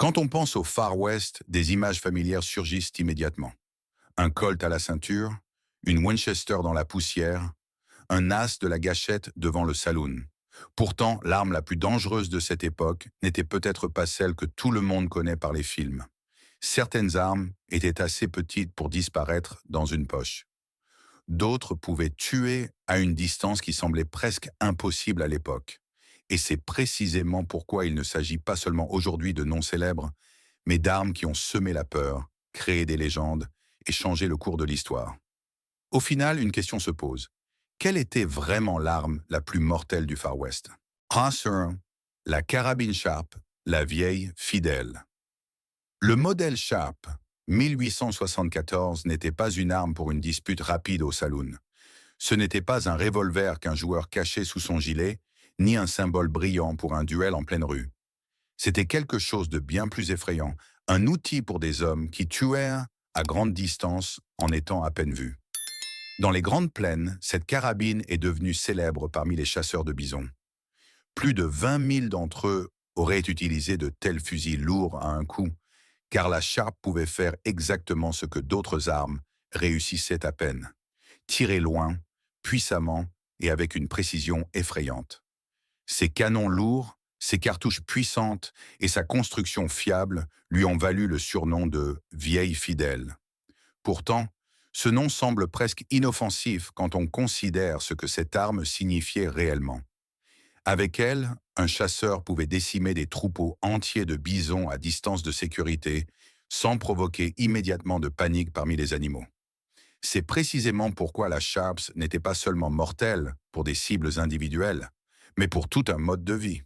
Quand on pense au Far West, des images familières surgissent immédiatement. Un Colt à la ceinture, une Winchester dans la poussière, un as de la gâchette devant le saloon. Pourtant, l'arme la plus dangereuse de cette époque n'était peut-être pas celle que tout le monde connaît par les films. Certaines armes étaient assez petites pour disparaître dans une poche. D'autres pouvaient tuer à une distance qui semblait presque impossible à l'époque. Et c'est précisément pourquoi il ne s'agit pas seulement aujourd'hui de noms célèbres, mais d'armes qui ont semé la peur, créé des légendes et changé le cours de l'histoire. Au final, une question se pose. Quelle était vraiment l'arme la plus mortelle du Far West? Ah, la carabine Sharp, la vieille fidèle. Le modèle Sharp 1874 n'était pas une arme pour une dispute rapide au saloon. Ce n'était pas un revolver qu'un joueur cachait sous son gilet, ni un symbole brillant pour un duel en pleine rue. C'était quelque chose de bien plus effrayant, un outil pour des hommes qui tuèrent à grande distance en étant à peine vus. Dans les grandes plaines, cette carabine est devenue célèbre parmi les chasseurs de bisons. Plus de 20 000 d'entre eux auraient utilisé de tels fusils lourds à un coup, car la Sharp pouvait faire exactement ce que d'autres armes réussissaient à peine. Tirer loin, puissamment et avec une précision effrayante. Ses canons lourds, ses cartouches puissantes et sa construction fiable lui ont valu le surnom de « vieille fidèle ». Pourtant, ce nom semble presque inoffensif quand on considère ce que cette arme signifiait réellement. Avec elle, un chasseur pouvait décimer des troupeaux entiers de bisons à distance de sécurité, sans provoquer immédiatement de panique parmi les animaux. C'est précisément pourquoi la Sharps n'était pas seulement mortelle pour des cibles individuelles, mais pour tout un mode de vie.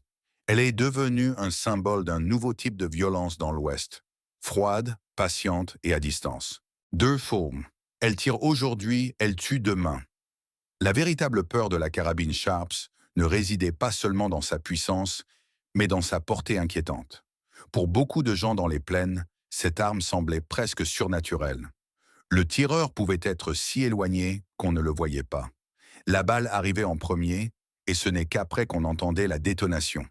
Elle est devenue un symbole d'un nouveau type de violence dans l'Ouest, froide, patiente et à distance. Deux formes. Elle tire aujourd'hui, elle tue demain. La véritable peur de la carabine Sharps ne résidait pas seulement dans sa puissance, mais dans sa portée inquiétante. Pour beaucoup de gens dans les plaines, cette arme semblait presque surnaturelle. Le tireur pouvait être si éloigné qu'on ne le voyait pas. La balle arrivait en premier, et ce n'est qu'après qu'on entendait la détonation.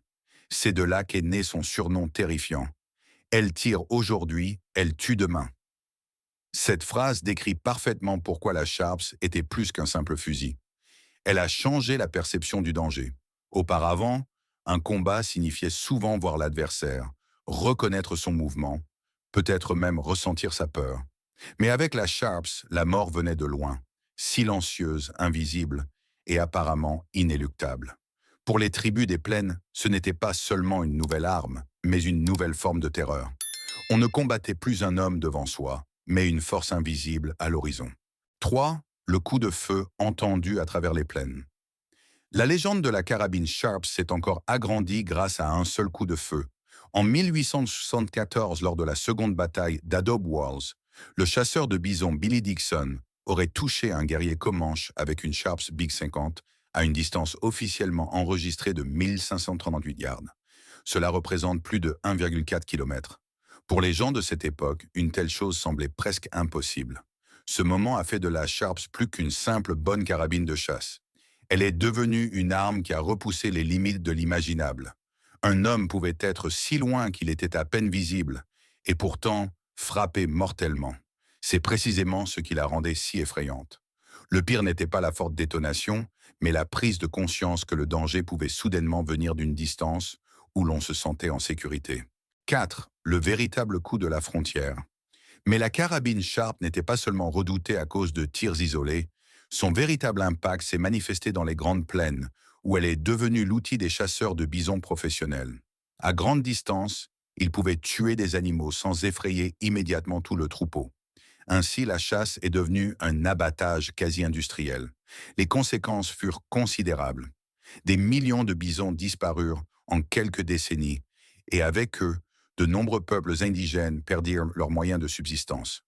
C'est de là qu'est né son surnom terrifiant. Elle tire aujourd'hui, elle tue demain. Cette phrase décrit parfaitement pourquoi la Sharps était plus qu'un simple fusil. Elle a changé la perception du danger. Auparavant, un combat signifiait souvent voir l'adversaire, reconnaître son mouvement, peut-être même ressentir sa peur. Mais avec la Sharps, la mort venait de loin, silencieuse, invisible et apparemment inéluctable. Pour les tribus des plaines, ce n'était pas seulement une nouvelle arme, mais une nouvelle forme de terreur. On ne combattait plus un homme devant soi, mais une force invisible à l'horizon. 3. Le coup de feu entendu à travers les plaines. La légende de la carabine Sharp s'est encore agrandie grâce à un seul coup de feu. En 1874, lors de la seconde bataille d'Adobe Walls, le chasseur de bisons Billy Dixon aurait touché un guerrier comanche avec une Sharps Big 50 à une distance officiellement enregistrée de 1538 yards. Cela représente plus de 1,4 km. Pour les gens de cette époque, une telle chose semblait presque impossible. Ce moment a fait de la Sharps plus qu'une simple bonne carabine de chasse. Elle est devenue une arme qui a repoussé les limites de l'imaginable. Un homme pouvait être si loin qu'il était à peine visible, et pourtant frapper mortellement. C'est précisément ce qui la rendait si effrayante. Le pire n'était pas la forte détonation, mais la prise de conscience que le danger pouvait soudainement venir d'une distance où l'on se sentait en sécurité. 4. Le véritable coup de la frontière. Mais la carabine Sharp n'était pas seulement redoutée à cause de tirs isolés, son véritable impact s'est manifesté dans les grandes plaines, où elle est devenue l'outil des chasseurs de bisons professionnels. À grande distance, ils pouvaient tuer des animaux sans effrayer immédiatement tout le troupeau. Ainsi, la chasse est devenue un abattage quasi-industriel. Les conséquences furent considérables. Des millions de bisons disparurent en quelques décennies, et avec eux, de nombreux peuples indigènes perdirent leurs moyens de subsistance.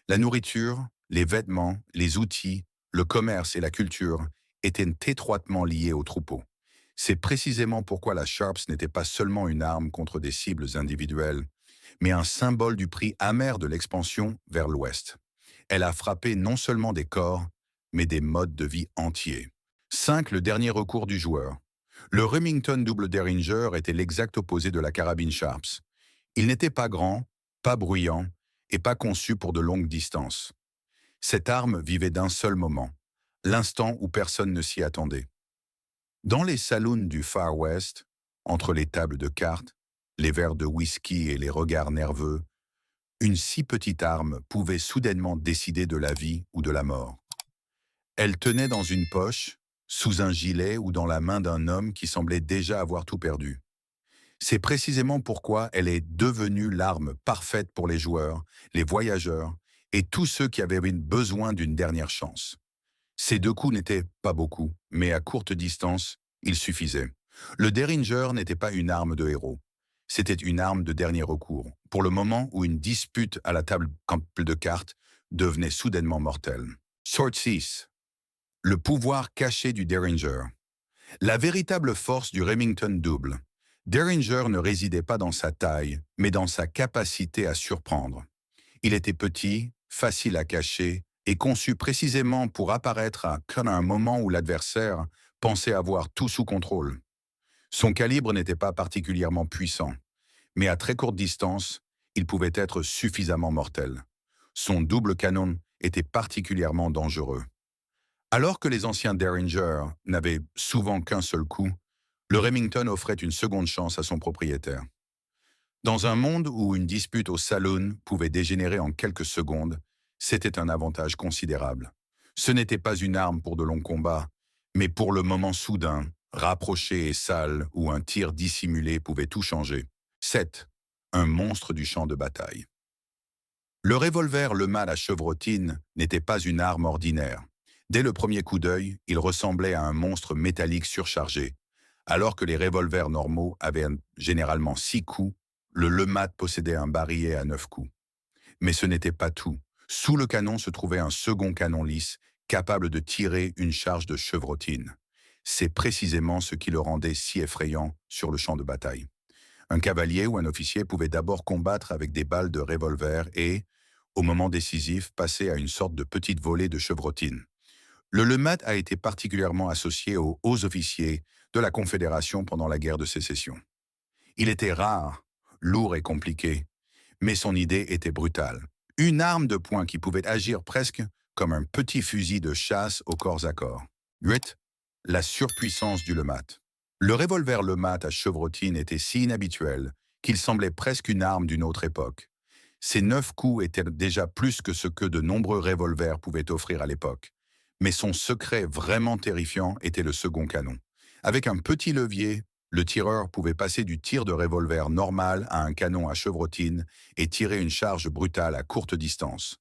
La nourriture, les vêtements, les outils, le commerce et la culture étaient étroitement liés aux troupeaux. C'est précisément pourquoi la Sharps n'était pas seulement une arme contre des cibles individuelles, mais un symbole du prix amer de l'expansion vers l'Ouest. Elle a frappé non seulement des corps, mais des modes de vie entiers. 5. Le dernier recours du joueur. Le Remington Double Derringer était l'exact opposé de la carabine Sharps. Il n'était pas grand, pas bruyant et pas conçu pour de longues distances. Cette arme vivait d'un seul moment, l'instant où personne ne s'y attendait. Dans les saloons du Far West, entre les tables de cartes, les verres de whisky et les regards nerveux, une si petite arme pouvait soudainement décider de la vie ou de la mort. Elle tenait dans une poche, sous un gilet ou dans la main d'un homme qui semblait déjà avoir tout perdu. C'est précisément pourquoi elle est devenue l'arme parfaite pour les joueurs, les voyageurs et tous ceux qui avaient besoin d'une dernière chance. Ces deux coups n'étaient pas beaucoup, mais à courte distance, ils suffisaient. Le Derringer n'était pas une arme de héros. C'était une arme de dernier recours, pour le moment où une dispute à la table de cartes devenait soudainement mortelle. Sword 6. Le pouvoir caché du Derringer. La véritable force du Remington double. Derringer ne résidait pas dans sa taille, mais dans sa capacité à surprendre. Il était petit, facile à cacher et conçu précisément pour apparaître à un moment où l'adversaire pensait avoir tout sous contrôle. Son calibre n'était pas particulièrement puissant, mais à très courte distance, il pouvait être suffisamment mortel. Son double canon était particulièrement dangereux. Alors que les anciens Derringer n'avaient souvent qu'un seul coup, le Remington offrait une seconde chance à son propriétaire. Dans un monde où une dispute au saloon pouvait dégénérer en quelques secondes, c'était un avantage considérable. Ce n'était pas une arme pour de longs combats, mais pour le moment soudain, rapproché et sale, où un tir dissimulé pouvait tout changer. 7. Un monstre du champ de bataille. Le revolver Leman à chevrotine n'était pas une arme ordinaire. Dès le premier coup d'œil, il ressemblait à un monstre métallique surchargé. Alors que les revolvers normaux avaient généralement 6 coups, le Leman possédait un barillet à 9 coups. Mais ce n'était pas tout. Sous le canon se trouvait un second canon lisse, capable de tirer une charge de chevrotine. C'est précisément ce qui le rendait si effrayant sur le champ de bataille. Un cavalier ou un officier pouvait d'abord combattre avec des balles de revolver et, au moment décisif, passer à une sorte de petite volée de chevrotine. Le Leman a été particulièrement associé aux hauts officiers de la Confédération pendant la guerre de Sécession. Il était rare, lourd et compliqué, mais son idée était brutale. Une arme de poing qui pouvait agir presque comme un petit fusil de chasse au corps à corps. 8. La surpuissance du Leman. Le revolver Leman à chevrotine était si inhabituel qu'il semblait presque une arme d'une autre époque. Ses 9 coups étaient déjà plus que ce que de nombreux revolvers pouvaient offrir à l'époque. Mais son secret vraiment terrifiant était le second canon. Avec un petit levier, le tireur pouvait passer du tir de revolver normal à un canon à chevrotine et tirer une charge brutale à courte distance.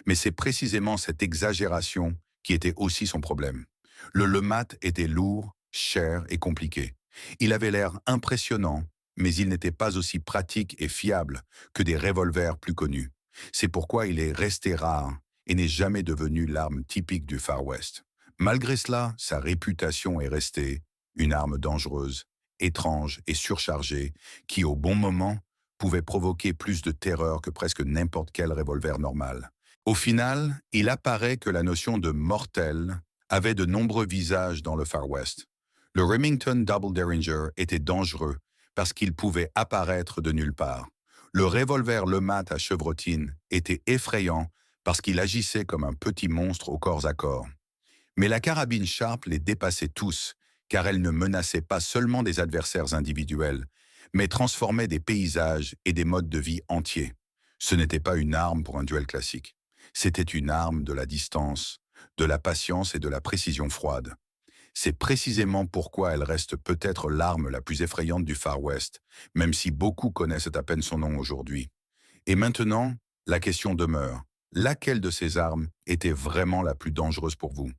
Mais c'est précisément cette exagération qui était aussi son problème. Le Leman était lourd, cher et compliqué. Il avait l'air impressionnant, mais il n'était pas aussi pratique et fiable que des revolvers plus connus. C'est pourquoi il est resté rare et n'est jamais devenu l'arme typique du Far West. Malgré cela, sa réputation est restée une arme dangereuse, étrange et surchargée qui, au bon moment, pouvait provoquer plus de terreur que presque n'importe quel revolver normal. Au final, il apparaît que la notion de mortel avait de nombreux visages dans le Far West. Le Remington Double Derringer était dangereux parce qu'il pouvait apparaître de nulle part. Le revolver Leman à chevrotine était effrayant parce qu'il agissait comme un petit monstre au corps à corps. Mais la carabine Sharp les dépassait tous, car elle ne menaçait pas seulement des adversaires individuels, mais transformait des paysages et des modes de vie entiers. Ce n'était pas une arme pour un duel classique. C'était une arme de la distance, de la patience et de la précision froide. C'est précisément pourquoi elle reste peut-être l'arme la plus effrayante du Far West, même si beaucoup connaissent à peine son nom aujourd'hui. Et maintenant, la question demeure. Laquelle de ces armes était vraiment la plus dangereuse pour vous?